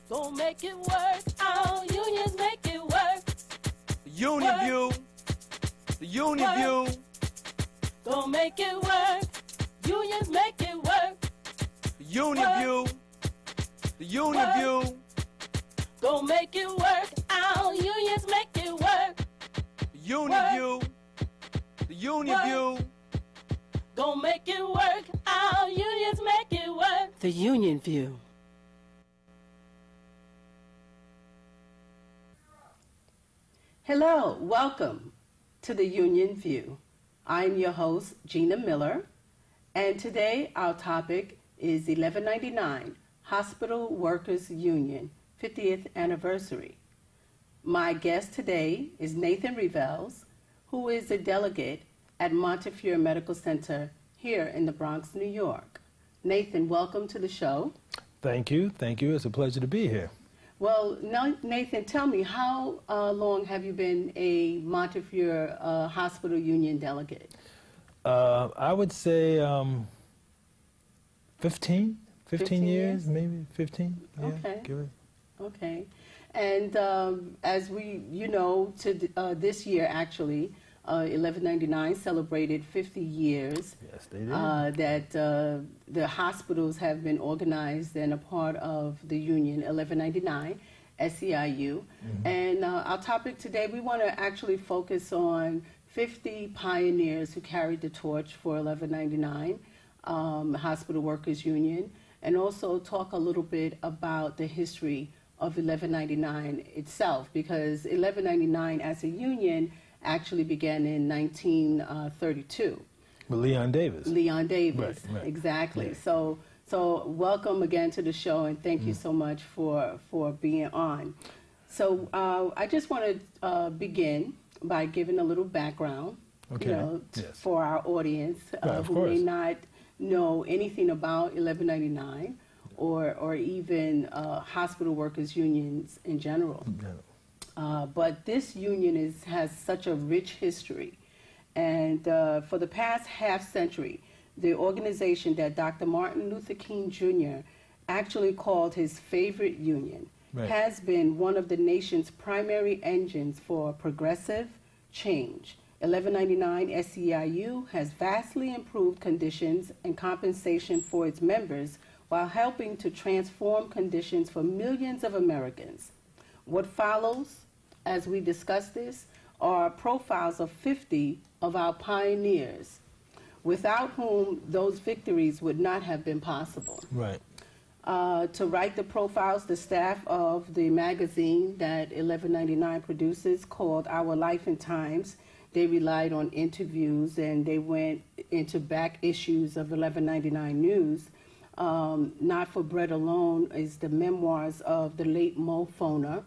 Gonna make it work. Our unions make it work. The Union Work. View. The Union Work. View. Gonna make it work. Unions make it work. The Union Work. View. The Union Work. View. Gonna make it work. Our unions make it work. The Union Work. View. The Union Work. View. Gonna make it work. Our unions make it work. The Union View. Hello, welcome to the Union View. I'm your host, Gina Miller, and today our topic is 1199 Hospital Workers Union 50th Anniversary. My guest today is Nathan Revels, who is a delegate at Montefiore Medical Center here in the Bronx, New York. Nathan, welcome to the show. Thank you. Thank you. It's a pleasure to be here. Well, now, Nathan, tell me, how long have you been a Montefiore Hospital Union delegate? I would say 15 15 years, maybe 15. Yeah, Okay. give it. Okay. And as we, this year actually, 1199 celebrated 50 years Yes, they did. that the hospitals have been organized and a part of the union, 1199, SEIU. And our topic today, we want to actually focus on 50 pioneers who carried the torch for 1199, Hospital Workers Union, and also talk a little bit about the history of 1199 itself, because 1199 as a union actually began in 1932. With Leon Davis. Leon Davis, Right. exactly. Yeah. So welcome again to the show, and thank you so much for being on. So I just want to begin by giving a little background, Okay. Yes. for our audience Right, of who may course. not know anything about 1199 or even hospital workers unions in general. Yeah. But this union has such a rich history. And for the past half century, the organization that Dr. Martin Luther King Jr. actually called his favorite union Right. has been one of the nation's primary engines for progressive change. 1199 SEIU has vastly improved conditions and compensation for its members while helping to transform conditions for millions of Americans. What follows, as we discuss this, are profiles of 50 of our pioneers, without whom those victories would not have been possible. Right. To write the profiles, the staff of the magazine that 1199 produces, called Our Life and Times, they relied on interviews and they went into back issues of 1199 News. Not for Bread Alone is the memoirs of the late Mo Foner,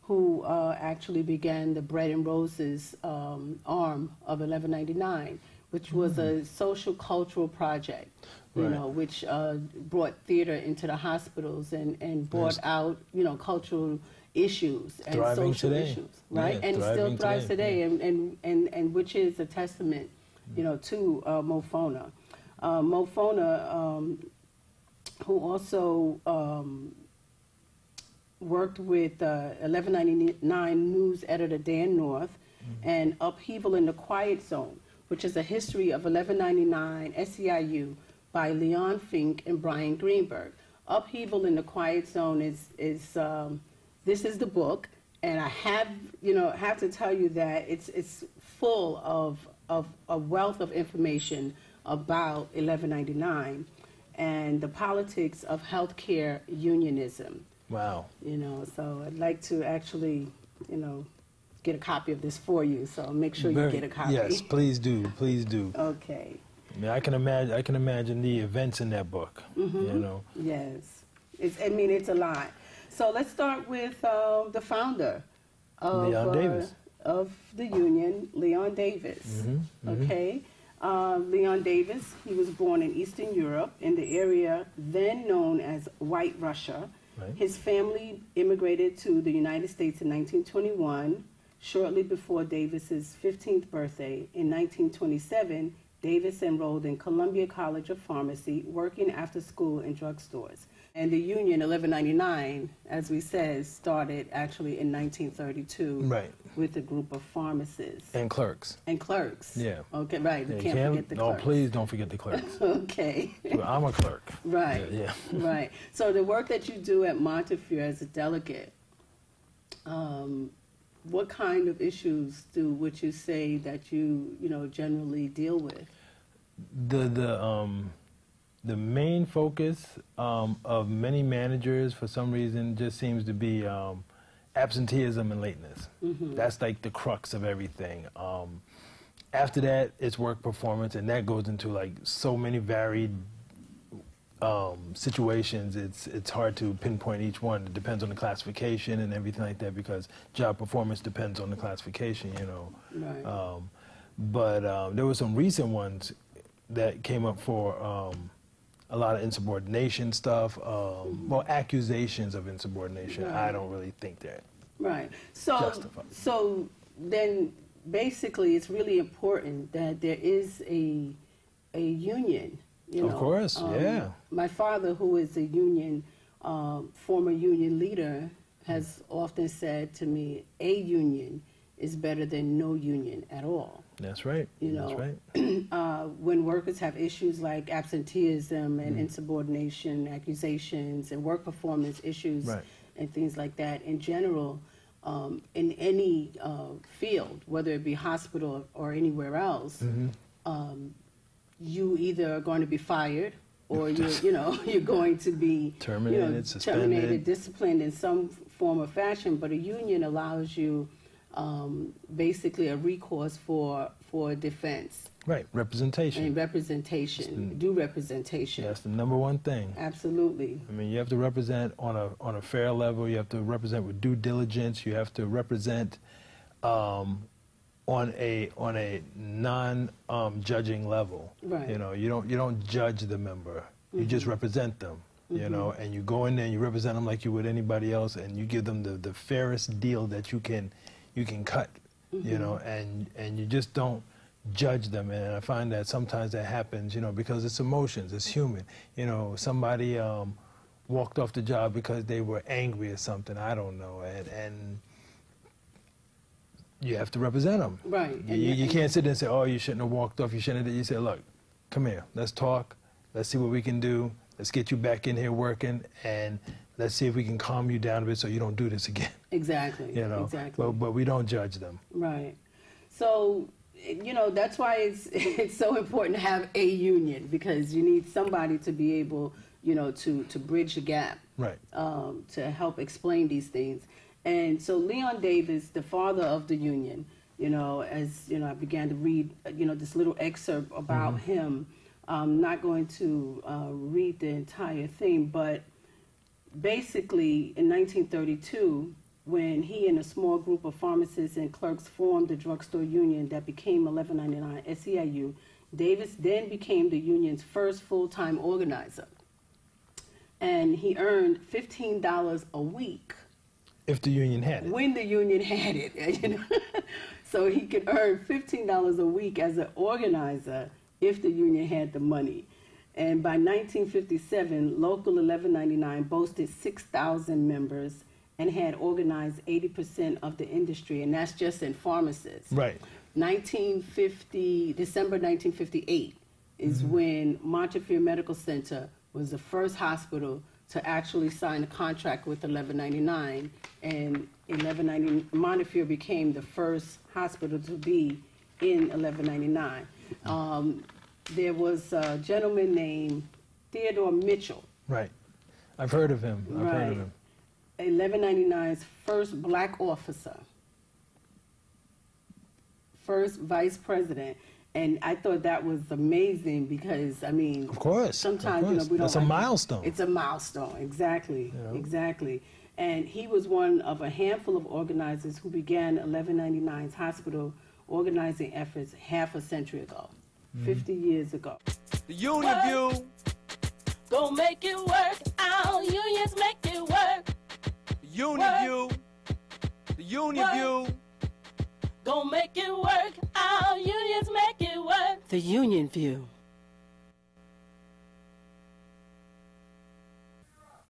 who actually began the Bread and Roses arm of 1199, which was a social cultural project, Right. which brought theater into the hospitals and brought out, cultural issues and Thriving social today. issues, right? Yeah, and it still thriving thrives today, today. and which is a testament, to Mo Foner. Mo Foner, who also worked with 1199 News editor Dan North, and Upheaval in the Quiet Zone, which is a history of 1199 SEIU by Leon Fink and Brian Greenberg. Upheaval in the Quiet Zone is this is the book, and I have to tell you that it's full of a wealth of information about 1199 and the politics of healthcare unionism. Wow. So I'd like to actually, get a copy of this for you. So make sure you get a copy. Yes, please do. Please do. Okay. I mean, I can imagine the events in that book. Yes. It's a lot. So let's start with the founder of Leon Davis. Of the union, Leon Davis. Okay. Leon Davis, he was born in Eastern Europe in the area then known as White Russia. Right. His family immigrated to the United States in 1921, shortly before Davis's 15th birthday. In 1927, Davis enrolled in Columbia College of Pharmacy, working after school in drugstores. And the union 1199, as we said, started actually in 1932 Right. with a group of pharmacists And clerks. and clerks. Yeah. Okay, right. Yeah, You can't forget the no, clerks. please don't forget the clerks. Okay. I'm a clerk. Right. Yeah. Right. So the work that you do at Montefiore as a delegate, what kind of issues would you say that you generally deal with? The main focus of many managers, for some reason, just seems to be absenteeism and lateness. That's like the crux of everything. After that, it's work performance, and that goes into like so many varied situations. It's hard to pinpoint each one. It depends on the classification and everything like that, because job performance depends on the classification, Right. But there were some recent ones that came up for a lot of insubordination stuff, well, accusations of insubordination. Right. I don't really think that. Right. So, Justified. so then basically it's really important that there is a union. Of course, yeah. My father, who is a union, former union leader, has often said to me, a union is better than no union at all. That's right. That's right. When workers have issues like absenteeism and insubordination accusations and work performance issues Right. and things like that, in general, in any field, whether it be hospital or anywhere else, you either are going to be fired or you're going to be Terminated, suspended. terminated, disciplined in some form or fashion. But a union allows you basically a recourse for defense Right, representation. and representation, due representation. That's the number one thing. Absolutely. I mean, you have to represent on a fair level. You have to represent with due diligence. You have to represent on a non-judging level. Right. You don't judge the member. You just represent them. And you go in there and you represent them like you would anybody else, and you give them the fairest deal that you can cut. And you just don't judge them. And I find that sometimes that happens, because it's emotions, it's human. Somebody walked off the job because they were angry or something, I don't know, and you have to represent them. Right. You can't sit there and say, oh, you shouldn't have walked off, you shouldn't have. You say, look, come here, let's talk, let's see what we can do, let's get you back in here working, and let's see if we can calm you down a bit so you don't do this again. Exactly. Exactly. But we don't judge them. Right. So, that's why it's so important to have a union, because you need somebody to be able, to bridge the gap. Right. To help explain these things. And so Leon Davis, the father of the union, as I began to read, this little excerpt about him. I'm not going to read the entire thing, but basically in 1932, when he and a small group of pharmacists and clerks formed the drugstore union that became 1199 SEIU, Davis then became the union's first full-time organizer. And he earned $15 a week. If the union had it. When the union had it. So he could earn $15 a week as an organizer if the union had the money. And by 1957, Local 1199 boasted 6,000 members and had organized 80% of the industry, and that's just in pharmacists. Right. December 1958 is when Montefiore Medical Center was the first hospital to actually sign a contract with 1199, and Montefiore became the first hospital to be in 1199. There was a gentleman named Theodore Mitchell. Right. I've heard of him. I've heard of him. 1199's first black officer, first vice president. And I thought that was amazing because, I mean, of course, sometimes, we don't. That's a milestone. It's a milestone, exactly, exactly. And he was one of a handful of organizers who began 1199's hospital organizing efforts half a century ago, 50 years ago. The union view. Go make it work. Our unions make it work. The union view. The union view. Go make it work. Our unions make it work. The Union View.